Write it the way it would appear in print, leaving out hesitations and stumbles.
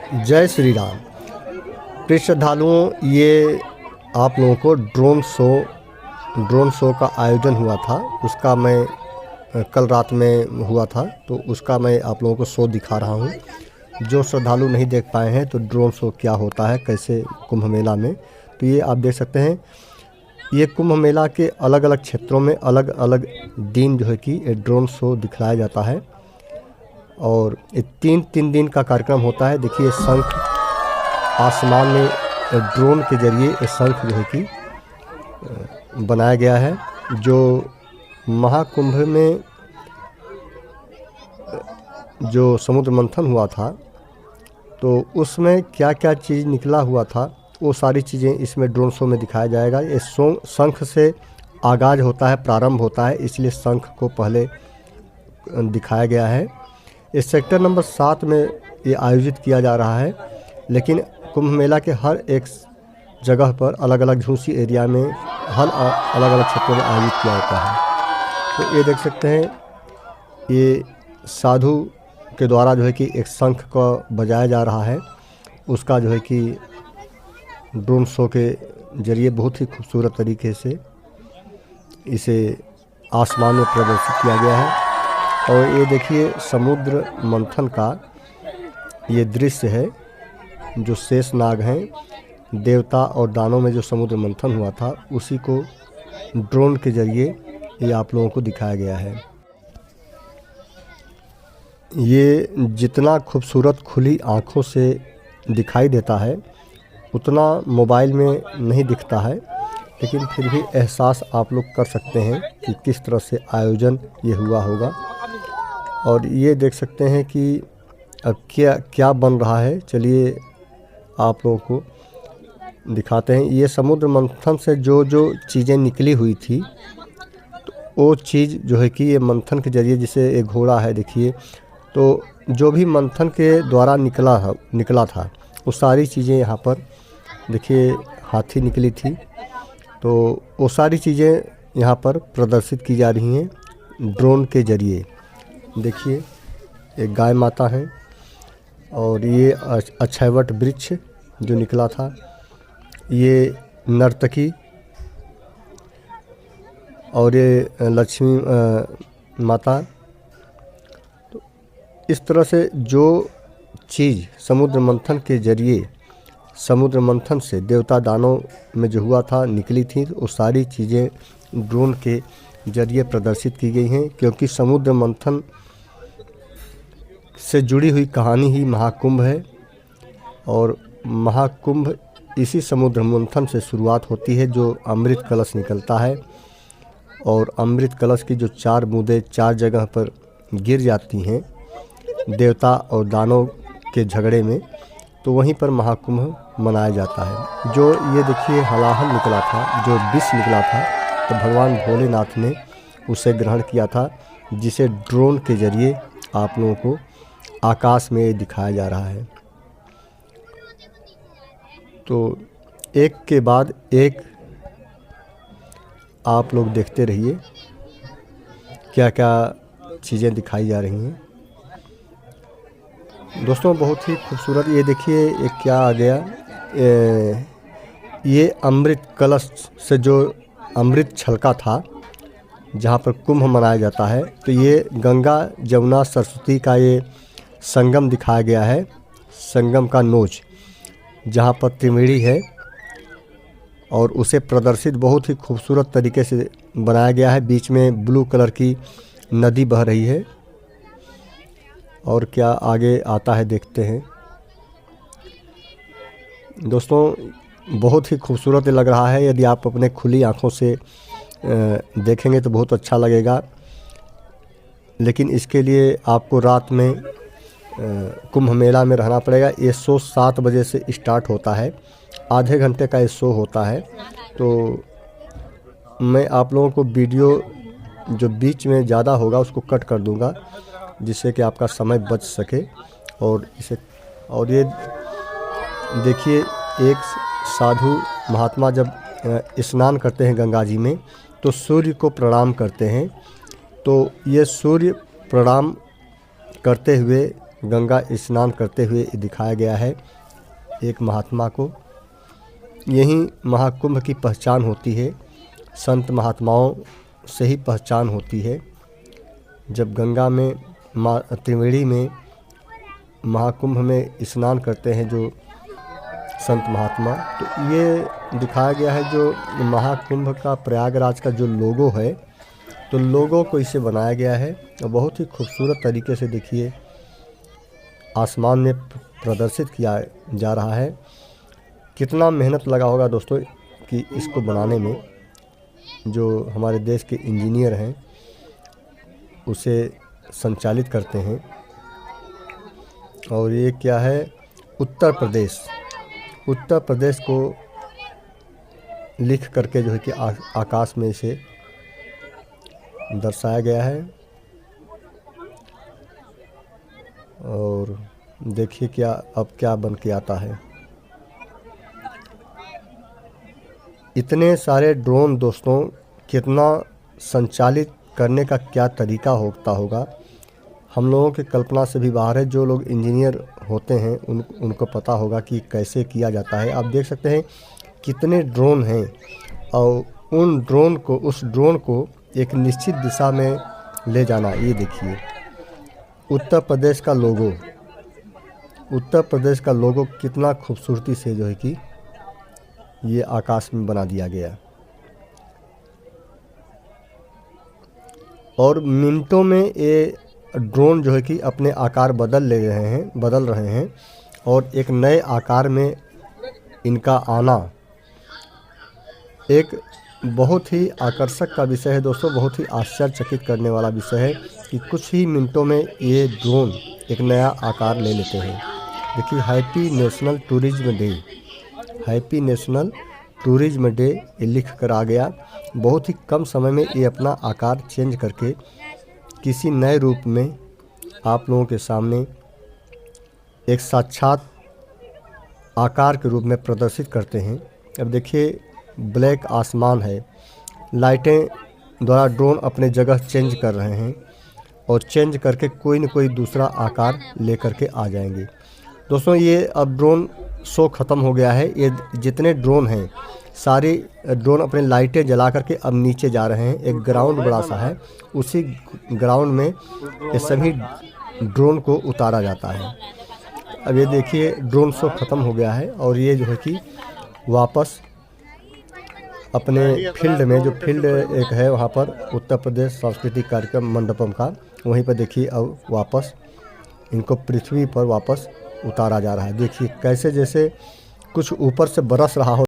जय श्री राम। प्रिय श्रद्धालुओं, ये आप लोगों को ड्रोन शो का आयोजन हुआ था। उसका मैं कल रात में हुआ था, तो उसका मैं आप लोगों को शो दिखा रहा हूँ। जो श्रद्धालु नहीं देख पाए हैं तो ड्रोन शो क्या होता है, कैसे कुंभ मेला में, तो ये आप देख सकते हैं। ये कुंभ मेला के अलग अलग क्षेत्रों में अलग अलग दिन जो है कि ड्रोन शो दिखलाया जाता है, और ये तीन दिन का कार्यक्रम होता है। देखिए, शंख आसमान में ड्रोन के जरिए ये शंख जो है कि बनाया गया है। जो महाकुंभ में जो समुद्र मंथन हुआ था, तो उसमें क्या क्या चीज़ निकला हुआ था, वो सारी चीज़ें इसमें ड्रोन शो में दिखाया जाएगा। ये शंख से आगाज़ होता है, प्रारंभ होता है, इसलिए शंख को पहले दिखाया गया है। इस सेक्टर नंबर 7 में ये आयोजित किया जा रहा है, लेकिन कुंभ मेला के हर एक जगह पर अलग अलग झूसी एरिया में हर अलग अलग क्षेत्रों में आयोजित किया जाता है। तो ये देख सकते हैं, ये साधु के द्वारा जो है कि एक शंख को बजाया जा रहा है। उसका जो है कि ड्रोन शो के जरिए बहुत ही खूबसूरत तरीके से इसे आसमान में प्रदर्शित किया गया है। और ये देखिए, समुद्र मंथन का ये दृश्य है। जो शेष नाग हैं, देवता और दानों में जो समुद्र मंथन हुआ था, उसी को ड्रोन के जरिए ये आप लोगों को दिखाया गया है। ये जितना खूबसूरत खुली आँखों से दिखाई देता है, उतना मोबाइल में नहीं दिखता है, लेकिन फिर भी एहसास आप लोग कर सकते हैं कि किस तरह से आयोजन ये हुआ होगा। और ये देख सकते हैं कि अब क्या क्या बन रहा है। चलिए आप लोगों को दिखाते हैं। ये समुद्र मंथन से जो जो चीज़ें निकली हुई थी, तो वो चीज़ जो है कि ये मंथन के जरिए, जैसे एक घोड़ा है, देखिए, तो जो भी मंथन के द्वारा निकला था वो सारी चीज़ें यहाँ पर देखिए, हाथी निकली थी, तो वो सारी चीज़ें यहाँ पर प्रदर्शित की जा रही हैं ड्रोन के जरिए। देखिए, एक गाय माता है, और ये अक्षयवट वृक्ष जो निकला था, ये नर्तकी, और ये लक्ष्मी माता। तो इस तरह से जो चीज़ समुद्र मंथन के जरिए, समुद्र मंथन से देवता दानों में जो हुआ था, निकली थी, वो सारी चीज़ें ड्रोन के जरिए प्रदर्शित की गई हैं। क्योंकि समुद्र मंथन से जुड़ी हुई कहानी ही महाकुंभ है, और महाकुंभ इसी समुद्र मंथन से शुरुआत होती है, जो अमृत कलश निकलता है, और अमृत कलश की जो 4 बूंदें 4 जगह पर गिर जाती हैं देवता और दानों के झगड़े में, तो वहीं पर महाकुंभ मनाया जाता है। जो ये देखिए, हलाहल निकला था, जो विष निकला था, तो भगवान भोलेनाथ ने उसे ग्रहण किया था, जिसे ड्रोन के जरिए आप लोगों को आकाश में दिखाया जा रहा है। तो एक के बाद एक आप लोग देखते रहिए क्या क्या चीज़ें दिखाई जा रही हैं। दोस्तों, बहुत ही खूबसूरत, ये देखिए, एक क्या आ गया, ये अमृत कलश से जो अमृत छलका था, जहाँ पर कुंभ मनाया जाता है, तो ये गंगा जमुना सरस्वती का ये संगम दिखाया गया है। संगम का नोच, जहाँ पर त्रिवेणी है, और उसे प्रदर्शित बहुत ही खूबसूरत तरीके से बनाया गया है। बीच में ब्लू कलर की नदी बह रही है, और क्या आगे आता है देखते हैं। दोस्तों, बहुत ही खूबसूरत लग रहा है। यदि आप अपने खुली आँखों से देखेंगे तो बहुत अच्छा लगेगा, लेकिन इसके लिए आपको रात में कुंभ मेला में रहना पड़ेगा। ये शो 7 बजे से स्टार्ट होता है, आधे घंटे का ये शो होता है। तो मैं आप लोगों को वीडियो जो बीच में ज़्यादा होगा उसको कट कर दूंगा, जिससे कि आपका समय बच सके। और ये देखिए, एक साधु महात्मा जब स्नान करते हैं गंगा जी में, तो सूर्य को प्रणाम करते हैं। तो ये सूर्य प्रणाम करते हुए गंगा स्नान करते हुए दिखाया गया है एक महात्मा को। यही महाकुंभ की पहचान होती है, संत महात्माओं से ही पहचान होती है। जब गंगा में त्रिवेणी में महाकुंभ में स्नान करते हैं जो संत महात्मा, तो ये दिखाया गया है जो महाकुंभ का प्रयागराज का जो लोगो है, तो लोगो को इसे बनाया गया है और बहुत ही खूबसूरत तरीके से देखिए आसमान में प्रदर्शित किया जा रहा है। कितना मेहनत लगा होगा दोस्तों कि इसको बनाने में, जो हमारे देश के इंजीनियर हैं उसे संचालित करते हैं। और ये क्या है, उत्तर प्रदेश को लिख करके जो है कि आकाश में इसे दर्शाया गया है। और देखिए क्या अब क्या बन के आता है। इतने सारे ड्रोन दोस्तों, कितना संचालित करने का क्या तरीका होता होगा, हम लोगों की कल्पना से भी बाहर है। जो लोग इंजीनियर होते हैं उनको पता होगा कि कैसे किया जाता है। आप देख सकते हैं कितने ड्रोन हैं और उस ड्रोन को एक निश्चित दिशा में ले जाना। ये देखिए उत्तर प्रदेश का लोगो कितना खूबसूरती से जो है कि ये आकाश में बना दिया गया। और मिनटों में ये ड्रोन जो है कि अपने आकार बदल रहे हैं और एक नए आकार में इनका आना एक बहुत ही आकर्षक का विषय है दोस्तों। बहुत ही आश्चर्यचकित करने वाला विषय है कि कुछ ही मिनटों में ये ड्रोन एक नया आकार ले लेते हैं। देखिए हैप्पी नेशनल टूरिज्म डे ये लिख कर आ गया। बहुत ही कम समय में ये अपना आकार चेंज करके किसी नए रूप में आप लोगों के सामने एक साक्षात आकार के रूप में प्रदर्शित करते हैं। अब देखिए ब्लैक आसमान है, लाइटें द्वारा ड्रोन अपने जगह चेंज कर रहे हैं और चेंज करके कोई न कोई दूसरा आकार लेकर के आ जाएंगे। दोस्तों ये अब ड्रोन शो ख़त्म हो गया है। ये जितने ड्रोन हैं सारे ड्रोन अपने लाइटें जला करके अब नीचे जा रहे हैं। एक ग्राउंड बड़ा सा है, उसी ग्राउंड में ये सभी ड्रोन को उतारा जाता है। अब ये देखिए ड्रोन शो ख़त्म हो गया है और ये जो है कि वापस अपने फील्ड में, जो फील्ड एक है वहाँ पर उत्तर प्रदेश सांस्कृतिक कार्यक्रम मंडपम का, वहीं पर देखिए अब वापस इनको पृथ्वी पर वापस उतारा जा रहा है। देखिए कैसे जैसे कुछ ऊपर से बरस रहा हो।